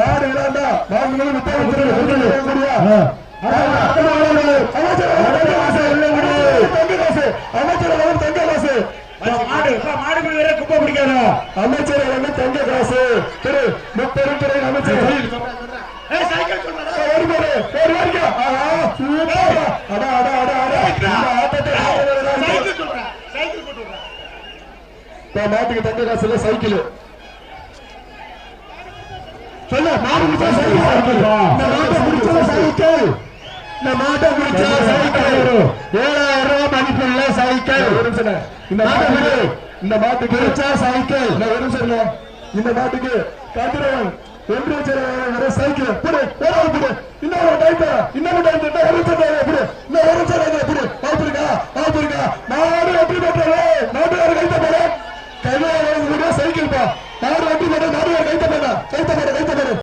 மாடு இல்லாண்டா மாடு அமைச்சர் தங்க காசு திரு முப்பெருந்துறை அமைச்சர் மாட்டுக்கு தங்க காசு இல்ல சைக்கிள் சொல்ல மாடு சைக்கிள் இந்த மாட்டை பிடிச்ச சைக்கிள் 7000 ரூபாய் மதிப்புள்ள சைக்கிள் இந்த மாட்டுக்கு பிடிச்சா சைக்கிள் ஒரு நிமிஷம் இந்த மாட்டுக்கு கதிரவன் ஒன்று சைக்கிள் இன்னொரு டைம் இன்னொரு டைம் மாடு வெற்றி பெற்றது நாட்டுக்கார கைத்த போல கையில சைக்கிள் பா மாடு வெற்றி பெற்ற